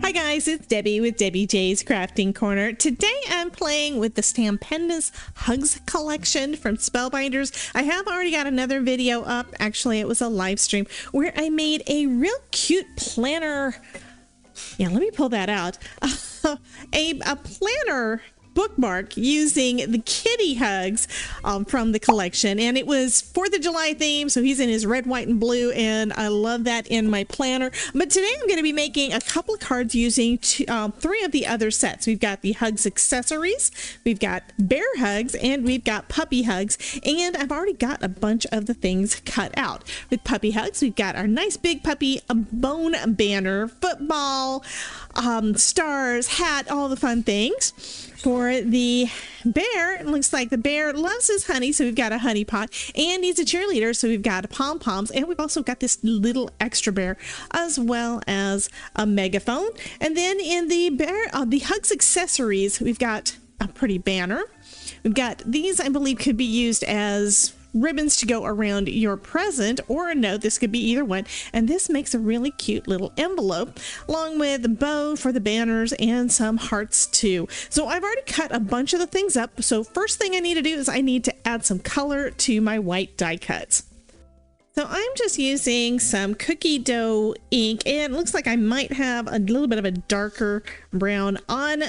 Hi guys, it's Debbie with Debbie J's Crafting Corner. Today I'm playing with the Stampendous Hugs Collection from Spellbinders. I have already got another video up. Actually, it was a live stream where I made a real cute planner. Yeah, let me pull that out. A planner bookmark using the kitty hugs from the collection, and it was 4th of July theme, so he's in his red, white, and blue, and I love that in my planner. But today I'm going to be making a couple of cards using 3 of the other sets. We've got the hugs accessories, we've got bear hugs, and we've got puppy hugs, and I've already got a bunch of the things cut out. With puppy hugs, we've got our nice big puppy, a bone banner, football, stars, hat, all the fun things. For the bear, it looks like the bear loves his honey, so we've got a honey pot, and he's a cheerleader, so we've got pom-poms, and we've also got this little extra bear, as well as a megaphone. And then in the bear, the hugs accessories, we've got a pretty banner. We've got these, I believe, could be used as ribbons to go around your present, or a note. This could be either one, and this makes a really cute little envelope, along with a bow for the banners and some hearts too. So I've already cut a bunch of the things up, so first thing I need to do is I need to add some color to my white die cuts. So I'm just using some cookie dough ink, and it looks like I might have a little bit of a darker brown on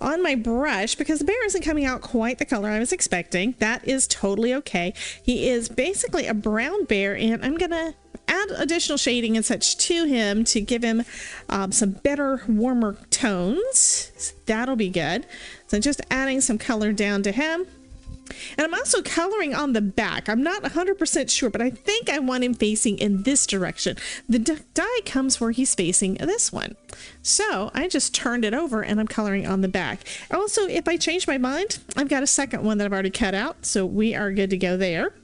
my brush, because the bear isn't coming out quite the color I was expecting. That is totally okay. He is basically a brown bear, and I'm gonna add additional shading and such to him to give him some better, warmer tones. That'll be good. So just adding some color down to him. And I'm also coloring on the back. I'm not 100% sure, but I think I want him facing in this direction. The die comes where he's facing this one. So I just turned it over and I'm coloring on the back. Also, if I change my mind, I've got a second one that I've already cut out, so we are good to go there.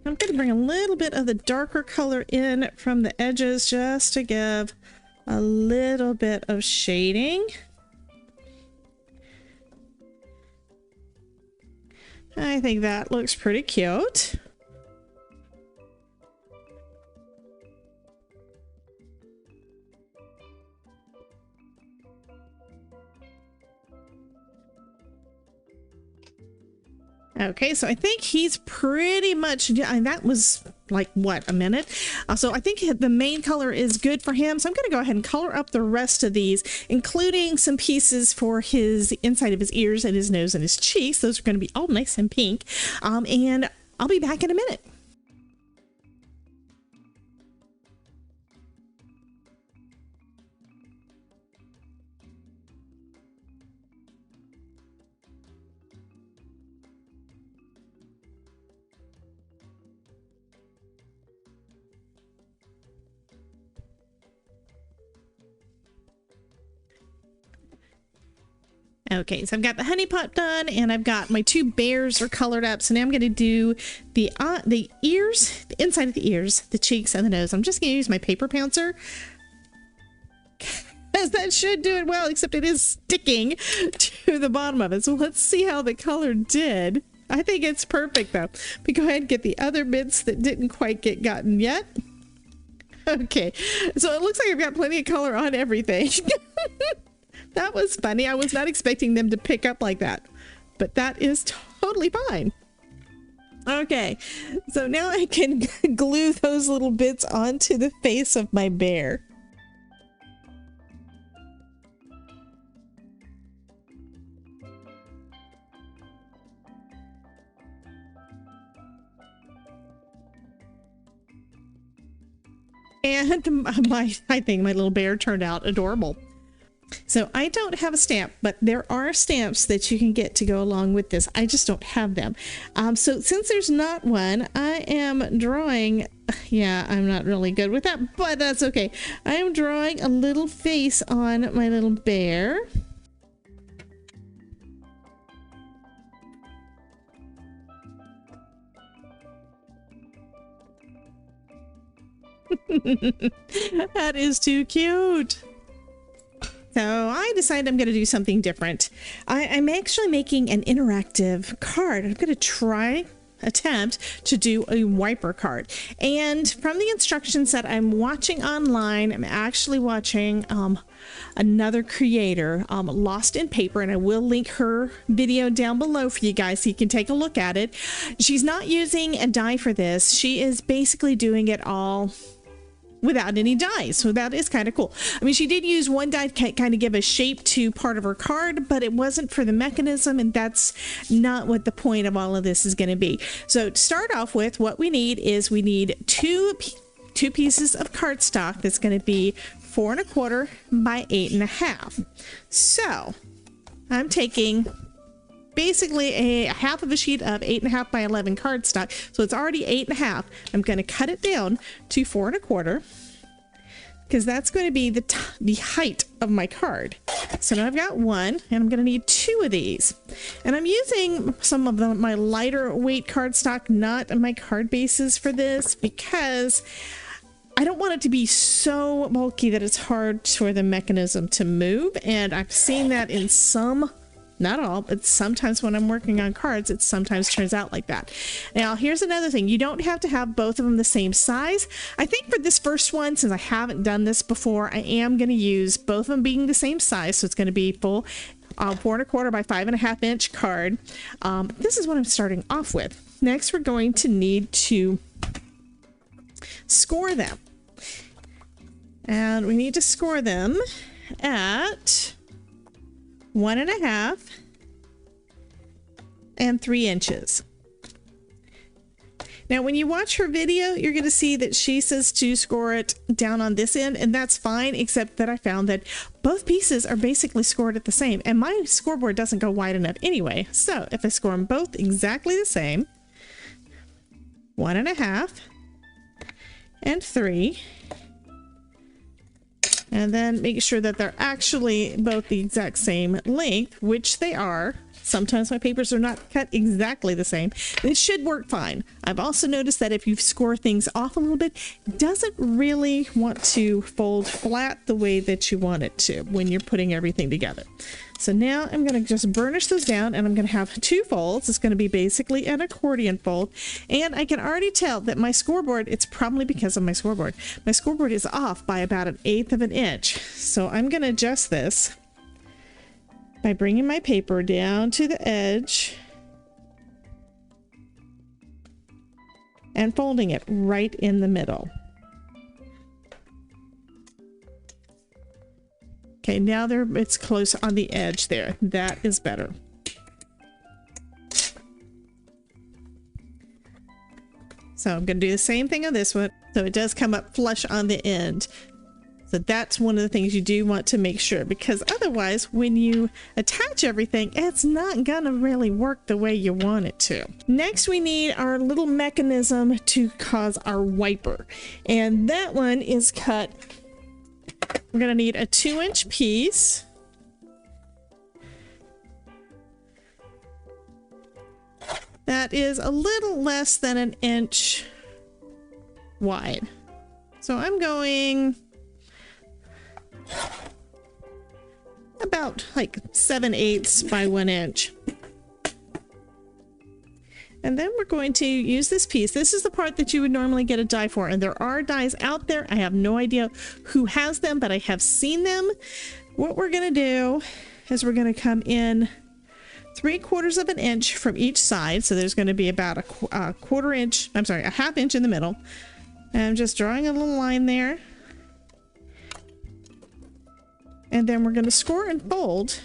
I'm going to bring a little bit of the darker color in from the edges just to give a little bit of shading. I think that looks pretty cute. Okay, so I think he's pretty much, and that was like, what, a minute? So I think the main color is good for him. So I'm going to go ahead and color up the rest of these, including some pieces for his inside of his ears and his nose and his cheeks. Those are going to be all nice and pink. And I'll be back in a minute. Okay, so I've got the honey pot done, and I've got my 2 bears are colored up. So now I'm going to do the ears, the inside of the ears, the cheeks, and the nose. I'm just going to use my paper pouncer, because that should do it well, except it is sticking to the bottom of it. So let's see how the color did. I think it's perfect, though. Let me go ahead and get the other bits that didn't quite get gotten yet. Okay, so it looks like I've got plenty of color on everything. That was funny. I was not expecting them to pick up like that, but that is totally fine. Okay, so now I can glue those little bits onto the face of my bear. And I think my little bear turned out adorable. So I don't have a stamp, but there are stamps that you can get to go along with this. I just don't have them. So since there's not one, I am drawing, yeah, I'm not really good with that, but that's okay. I am drawing a little face on my little bear. That is too cute. So I decided I'm going to do something different. I'm actually making an interactive card. I'm going to try attempt to do a WIPER card. And from the instructions that I'm watching online, I'm actually watching another creator, Lost in Paper, and I will link her video down below for you guys so you can take a look at it. She's not using a die for this. She is basically doing it all without any dies, so that is kind of cool. I mean, she did use one die to kind of give a shape to part of her card, but it wasn't for the mechanism, and that's not what the point of all of this is going to be. So to start off with, what we need is we need two pieces of cardstock that's going to be 4 1/4 by 8 1/2. So I'm taking basically a half of a sheet of 8 1/2 by 11 cardstock, so it's already 8 1/2. I'm going to cut it down to 4 1/4 because that's going to be the height of my card. So now I've got one, and I'm going to need 2 of these. And I'm using some of my lighter weight cardstock, not my card bases, for this because I don't want it to be so bulky that it's hard for the mechanism to move. And I've seen that in some, not all, but sometimes when I'm working on cards, it sometimes turns out like that. Now, here's another thing. You don't have to have both of them the same size. I think for this first one, since I haven't done this before, I am going to use both of them being the same size. So it's going to be full 4 1/4 by 5 1/2 inch card. This is what I'm starting off with. Next, we're going to need to score them. And we need to score them at 1 1/2 and 3 inches. Now, when you watch her video, you're going to see that she says to score it down on this end, and that's fine, except that I found that both pieces are basically scored at the same, and my scoreboard doesn't go wide enough anyway. So if I score them both exactly the same, 1 1/2 and 3, and then make sure that they're actually both the exact same length, which they are. Sometimes my papers are not cut exactly the same. It should work fine. I've also noticed that if you score things off a little bit, it doesn't really want to fold flat the way that you want it to when you're putting everything together. So now I'm going to just burnish those down, and I'm going to have 2 folds. It's going to be basically an accordion fold. And I can already tell that my scoreboard, it's probably because of my scoreboard. My scoreboard is off by about 1/8 of an inch. So I'm going to adjust this by bringing my paper down to the edge and folding it right in the middle. Okay, now it's close on the edge there. That is better. So I'm going to do the same thing on this one. So it does come up flush on the end. So that's one of the things you do want to make sure, because otherwise when you attach everything, it's not gonna really work the way you want it to. Next, we need our little mechanism to cause our wiper. And that one is cut. We're gonna need a 2-inch piece. That is a little less than 1 inch wide. So I'm going about like 7/8 by 1 inch. And then we're going to use this piece. This is the part that you would normally get a die for, and there are dies out there. I have no idea who has them, but I have seen them. What we're going to do is we're going to come in 3/4 of an inch from each side. So there's going to be about a 1/4 inch, I'm sorry, a 1/2 inch in the middle. And I'm just drawing a little line there. And then we're going to score and fold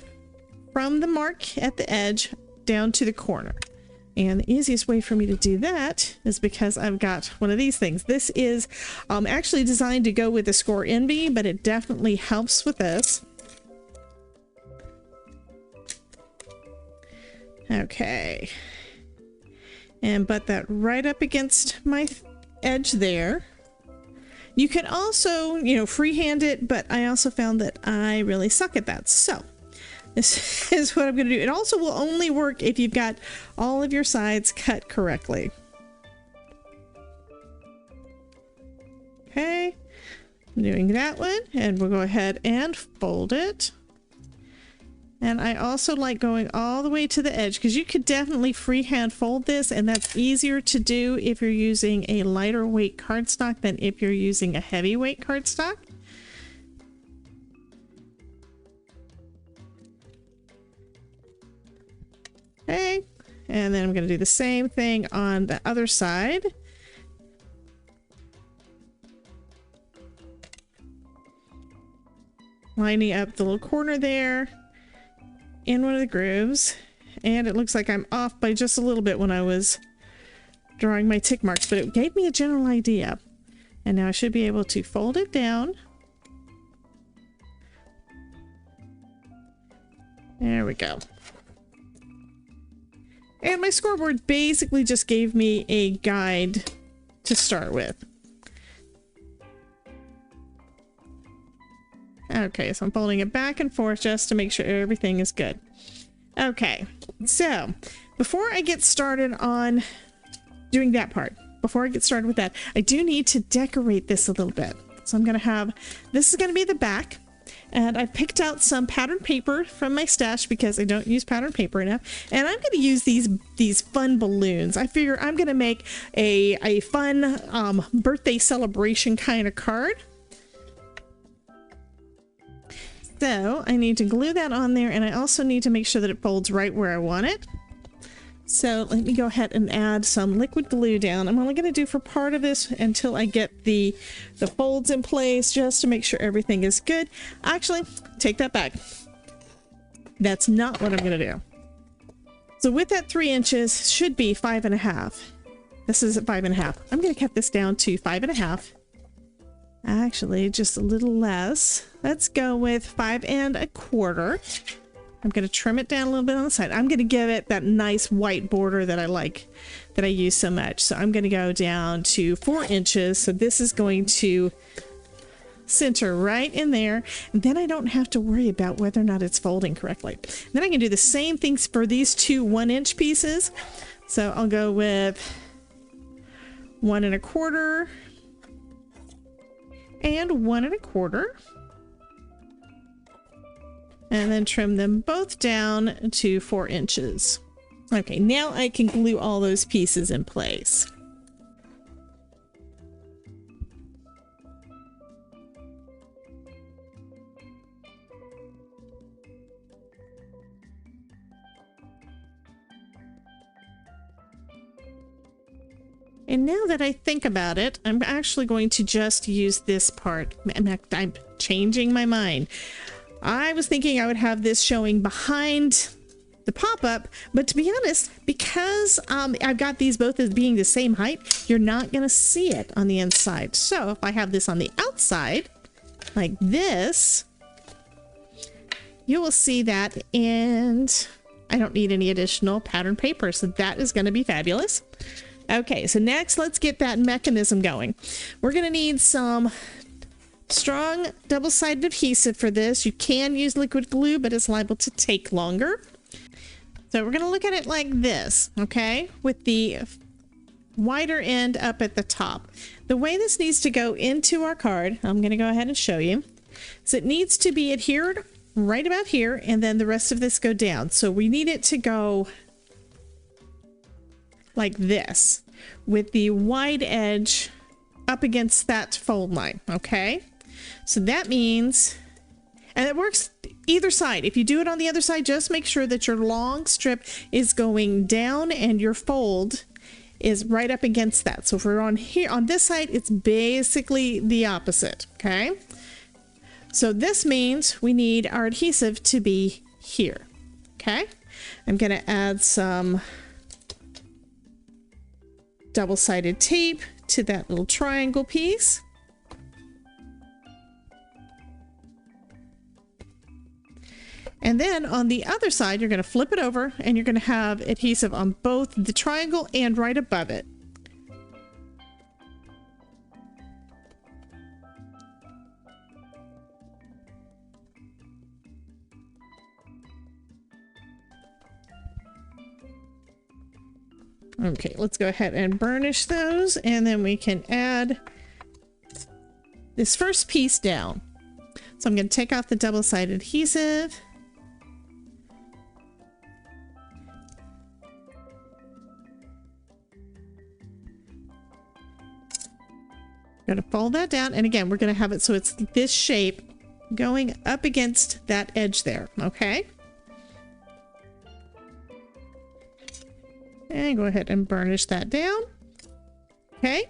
from the mark at the edge down to the corner. And the easiest way for me to do that is because I've got one of these things. This is actually designed to go with the Score Envy, but it definitely helps with this. Okay. And butt that right up against my edge there. You can also, freehand it, but I also found that I really suck at that. So this is what I'm going to do. It also will only work if you've got all of your sides cut correctly. Okay, I'm doing that one, and we'll go ahead and fold it. And I also like going all the way to the edge because you could definitely freehand fold this, and that's easier to do if you're using a lighter weight cardstock than if you're using a heavyweight cardstock. Okay, and then I'm going to do the same thing on the other side. Lining up the little corner there in one of the grooves, and it looks like I'm off by just a little bit when I was drawing my tick marks, but it gave me a general idea. And now I should be able to fold it down. There we go. And my scoreboard basically just gave me a guide to start with. Okay, so I'm folding it back and forth just to make sure everything is good. Okay, so before I get started on doing that part, before I get started with that, I do need to decorate this a little bit. So I'm going to have, this is going to be the back, and I picked out some patterned paper from my stash because I don't use patterned paper enough, and I'm going to use these fun balloons. I figure I'm going to make a fun birthday celebration kind of card. So I need to glue that on there, and I also need to make sure that it folds right where I want it. So let me go ahead and add some liquid glue down. I'm only going to do for part of this until I get the folds in place, just to make sure everything is good. Actually, take that back. That's not what I'm going to do. So with that 3 inches, should be 5.5. This is at 5.5. I'm going to cut this down to 5.5. Actually, just a little less. Let's go with 5 1/4. I'm going to trim it down a little bit on the side. I'm going to give it that nice white border that I like, that I use so much. So I'm going to go down to 4 inches. So this is going to center right in there. And then I don't have to worry about whether or not it's folding correctly. Then I can do the same things for these 2 1-inch pieces. So I'll go with 1 1/4. And 1 1/4, and then trim them both down to 4 inches. Okay, now I can glue all those pieces in place. And now that I think about it, I'm actually going to just use this part. I'm changing my mind. I was thinking I would have this showing behind the pop-up, but to be honest, because I've got these both as being the same height, you're not going to see it on the inside. So if I have this on the outside, like this, you will see that, and I don't need any additional pattern paper, so that is going to be fabulous. Okay, so next let's get that mechanism going. We're going to need some strong double-sided adhesive for this. You can use liquid glue, but it's liable to take longer. So we're going to look at it like this, okay, with the wider end up at the top. The way this needs to go into our card, I'm going to go ahead and show you. So it needs to be adhered right about here, and then the rest of this go down. So we need it to go like this, with the wide edge up against that fold line, okay? So that means, and it works either side. If you do it on the other side, just make sure that your long strip is going down and your fold is right up against that. So if we're on here, on this side, it's basically the opposite, okay? So this means we need our adhesive to be here, okay? I'm gonna add some double-sided tape to that little triangle piece. And then on the other side, you're going to flip it over and you're going to have adhesive on both the triangle and right above it. Okay, let's go ahead and burnish those, and then we can add this first piece down. So I'm going to take off the double-sided adhesive, Going to fold that down, and again, we're going to have it so it's this shape going up against that edge there, okay? And go ahead and burnish that down. Okay.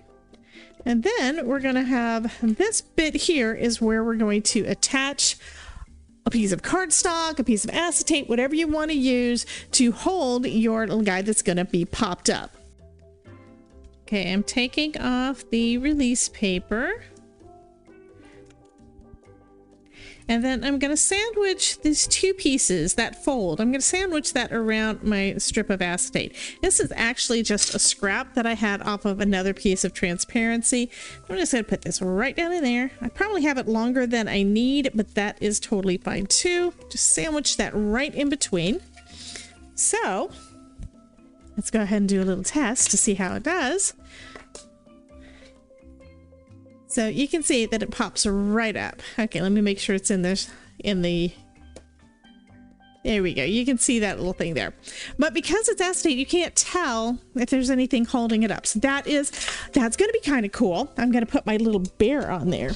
And then we're going to have this bit here is where we're going to attach a piece of cardstock, a piece of acetate, whatever you want to use to hold your little guy that's going to be popped up. Okay, I'm taking off the release paper. And then I'm going to sandwich these two pieces, that fold. I'm going to sandwich that around my strip of acetate. This is actually just a scrap that I had off of another piece of transparency. I'm just going to put this right down in there. I probably have it longer than I need, but that is totally fine too. Just sandwich that right in between. So let's go ahead and do a little test to see how it does. So you can see that it pops right up. Okay, let me make sure it's in this, there we go. You can see that little thing there. But because it's acetate, you can't tell if there's anything holding it up. So that's going to be kind of cool. I'm going to put my little bear on there.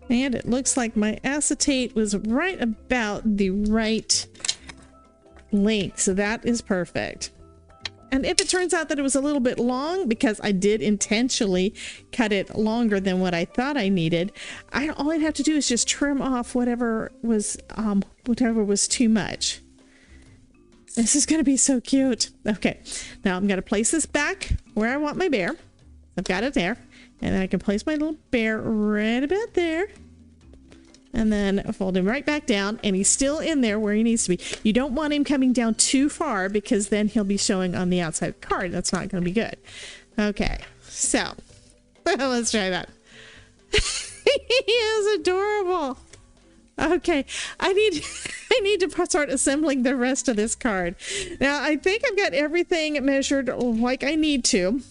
And it looks like my acetate was right about the right length. So that is perfect. And if it turns out that it was a little bit long, because I did intentionally cut it longer than what I thought I needed, all I'd have to do is just trim off whatever was too much. This is going to be so cute. Okay, now I'm going to place this back where I want my bear. I've got it there. And then I can place my little bear right about there. And then fold him right back down, and he's still in there where he needs to be. You don't want him coming down too far, because then he'll be showing on the outside of the card. That's not going to be good. Okay, so let's try that. He is adorable. Okay, I need to start assembling the rest of this card. Now, I think I've got everything measured like I need to.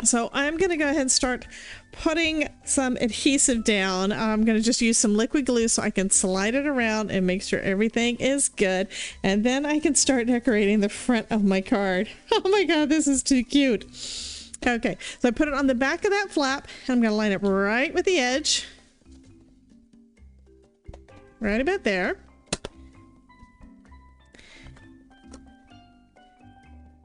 So I'm going to go ahead and start putting some adhesive down. I'm going to just use some liquid glue so I can slide it around and make sure everything is good. And then I can start decorating the front of my card. Oh my God, this is too cute. Okay, so I put it on the back of that flap. I'm going to line it right with the edge. Right about there.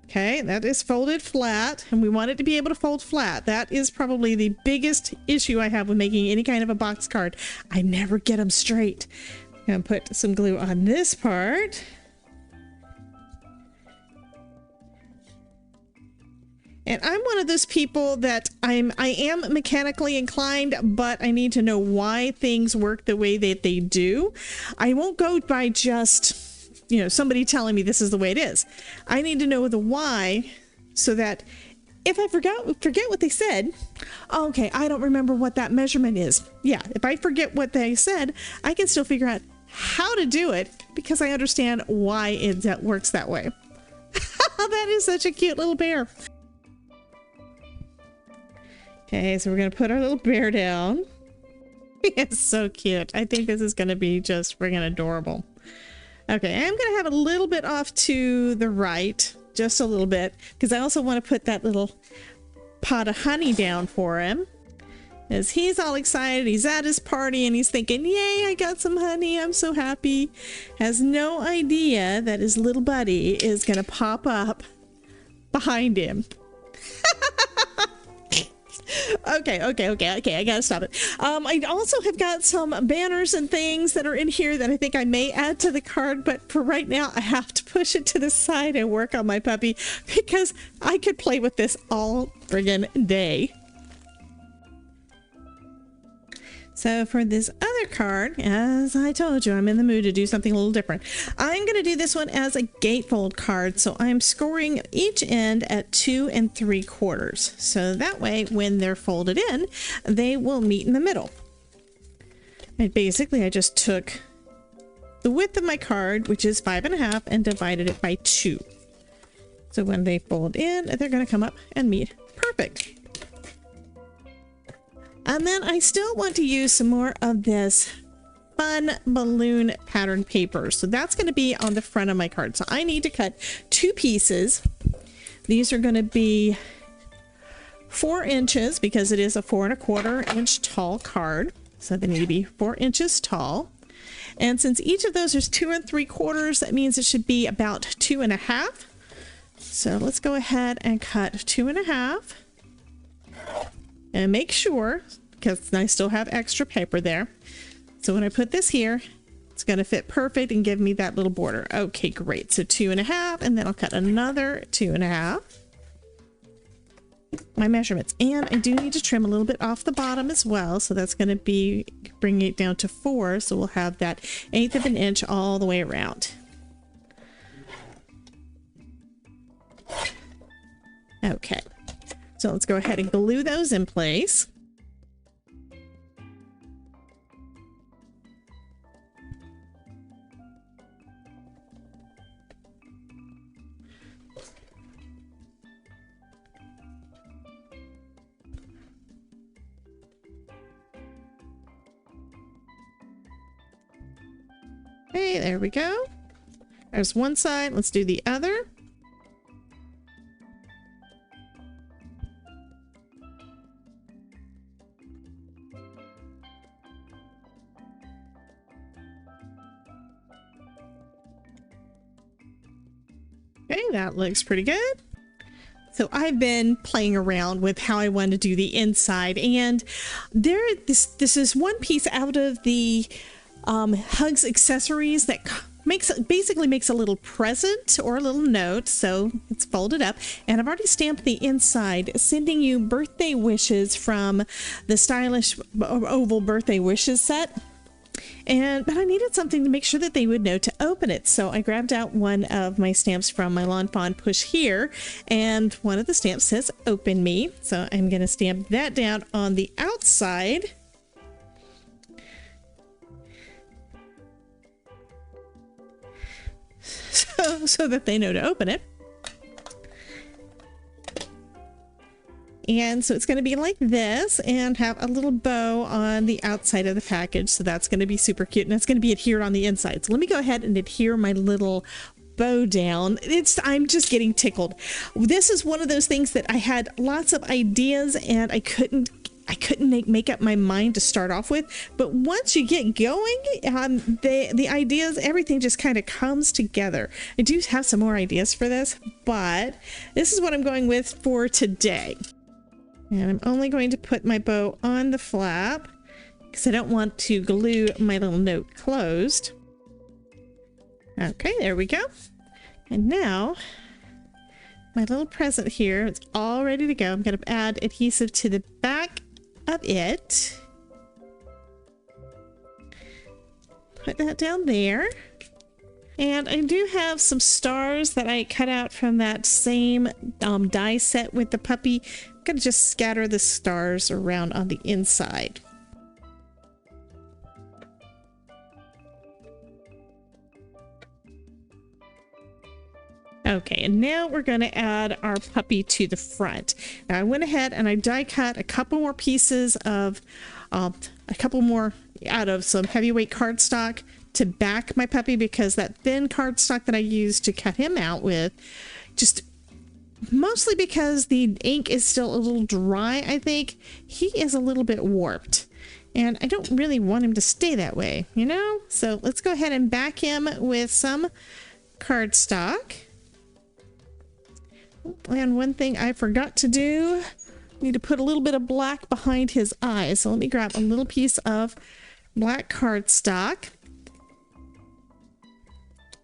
Okay, that is folded flat, and we want it to be able to fold flat. That is probably the biggest issue I have with making any kind of a box card. I never get them straight. I'm going to put some glue on this part. And I'm one of those people that I am mechanically inclined, but I need to know why things work the way that they do. I won't go by just, somebody telling me this is the way it is. I need to know the why, so that if I forget what they said, okay, I don't remember what that measurement is. Yeah, if I forget what they said, I can still figure out how to do it because I understand why it works that way. That is such a cute little bear. Okay, so we're going to put our little bear down. It's so cute. I think this is going to be just friggin' adorable. Okay, I'm going to have a little bit off to the right, just a little bit, because I also want to put that little pot of honey down for him. As he's all excited, he's at his party, and he's thinking, yay, I got some honey, I'm so happy. Has no idea that his little buddy is going to pop up behind him. Okay, I gotta stop it. I also have got some banners and things that are in here that I think I may add to the card, but for right now I have to push it to the side and work on my puppy because I could play with this all friggin' day. So for this other card, as I told you, I'm in the mood to do something a little different. I'm going to do this one as a gatefold card. So I'm scoring each end at 2 3/4. So that way, when they're folded in, they will meet in the middle. And basically, I just took the width of my card, which is 5.5, and divided it by 2. So when they fold in, they're going to come up and meet perfect. And then I still want to use some more of this fun balloon pattern paper. So that's going to be on the front of my card. So I need to cut 2 pieces. These are going to be 4 inches because it is a 4¼ inch tall card. So they need to be 4 inches tall. And since each of those is 2 3/4, that means it should be about 2½. So let's go ahead and cut 2½. And make sure, because I still have extra paper there. So when I put this here, it's going to fit perfect and give me that little border. Okay, great. So 2½, and then I'll cut another 2½. My measurements. And I do need to trim a little bit off the bottom as well. So that's going to be bringing it down to 4. So we'll have that 1/8 of an inch all the way around. Okay. So let's go ahead and glue those in place. Okay, there we go. There's one side. Let's do the other. Okay, that looks pretty good. So I've been playing around with how I want to do the inside, and this is one piece out of the Hugs accessories that basically makes a little present or a little note. So it's folded up, and I've already stamped the inside, sending you birthday wishes from the Stylish Oval Birthday Wishes set. But I needed something to make sure that they would know to open it. So I grabbed out one of my stamps from my Lawn Fawn Push Here, and one of the stamps says Open Me. So I'm going to stamp that down on the outside. So that they know to open it. And so it's going to be like this and have a little bow on the outside of the package. So that's going to be super cute, and it's going to be adhered on the inside. So let me go ahead and adhere my little bow down. I'm just getting tickled. This is one of those things that I had lots of ideas and I couldn't make up my mind to start off with. But once you get going, the ideas, everything just kind of comes together. I do have some more ideas for this, but this is what I'm going with for today. And I'm only going to put my bow on the flap because I don't want to glue my little note closed. Okay, there we go. And now my little present here is all ready to go. I'm going to add adhesive to the back of it. Put that down there. And I do have some stars that I cut out from that same die set with the puppy. I'm going to just scatter the stars around on the inside. Okay, and now we're going to add our puppy to the front. Now I went ahead and I die cut a couple more pieces of, a couple more out of some heavyweight cardstock to back my puppy, because that thin cardstock that I used to cut him out with, just mostly because the ink is still a little dry, I think, he is a little bit warped. And I don't really want him to stay that way, you know? So let's go ahead and back him with some cardstock. And one thing I forgot to do, I need to put a little bit of black behind his eyes. So let me grab a little piece of black cardstock.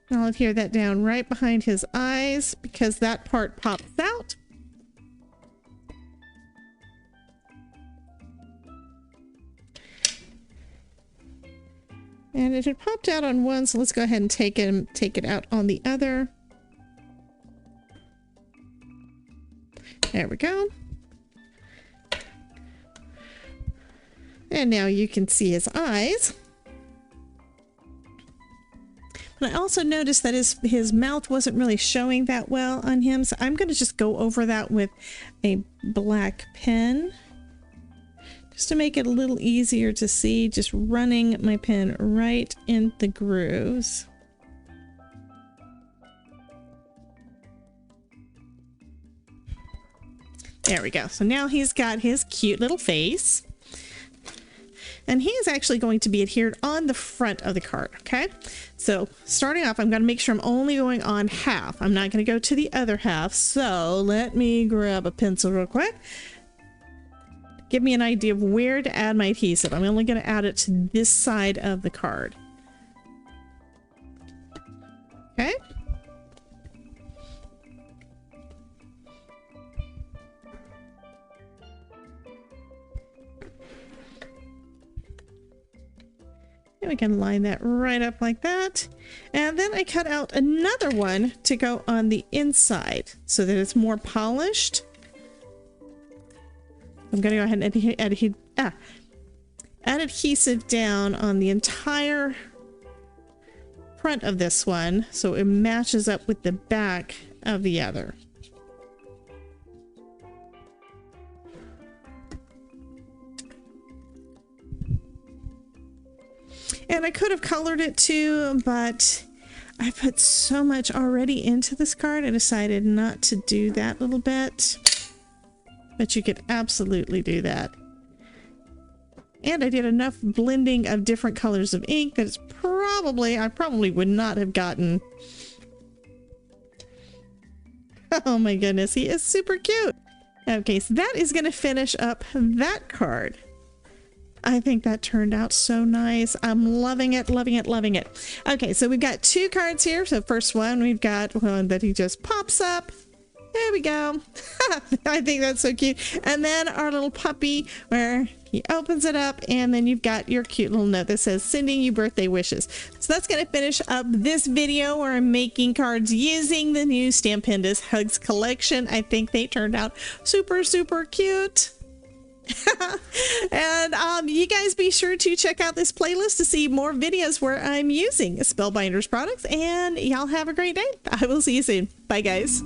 I'll adhere that down right behind his eyes because that part pops out. And it had popped out on one, so let's go ahead and take it out on the other. There we go. And now you can see his eyes. And I also noticed that his mouth wasn't really showing that well on him, so I'm going to just go over that with a black pen. Just to make it a little easier to see, just running my pen right in the grooves. There we go. So now he's got his cute little face. And he is actually going to be adhered on the front of the card, okay? So starting off, I'm going to make sure I'm only going on half. I'm not going to go to the other half. So let me grab a pencil real quick. Give me an idea of where to add my adhesive. I'm only going to add it to this side of the card. Okay. And we can line that right up like that. And then I cut out another one to go on the inside so that it's more polished. I'm going to go ahead and add adhesive down on the entire front of this one so it matches up with the back of the other. And I could have colored it too, but I put so much already into this card, I decided not to do that little bit. But you could absolutely do that. And I did enough blending of different colors of ink that it's I probably would not have gotten. Oh my goodness, he is super cute. Okay, so that is going to finish up that card. I think that turned out so nice. I'm loving it, loving it, loving it. Okay, so we've got two cards here. So first one, we've got one that he just pops up. There we go. I think that's so cute. And then our little puppy where he opens it up and then you've got your cute little note that says sending you birthday wishes. So that's going to finish up this video where I'm making cards using the new Stampendous Hugs Collection. I think they turned out super, super cute. And you guys be sure to check out this playlist to see more videos where I'm using Spellbinders products, and y'all have a great day. I will see you soon. Bye guys.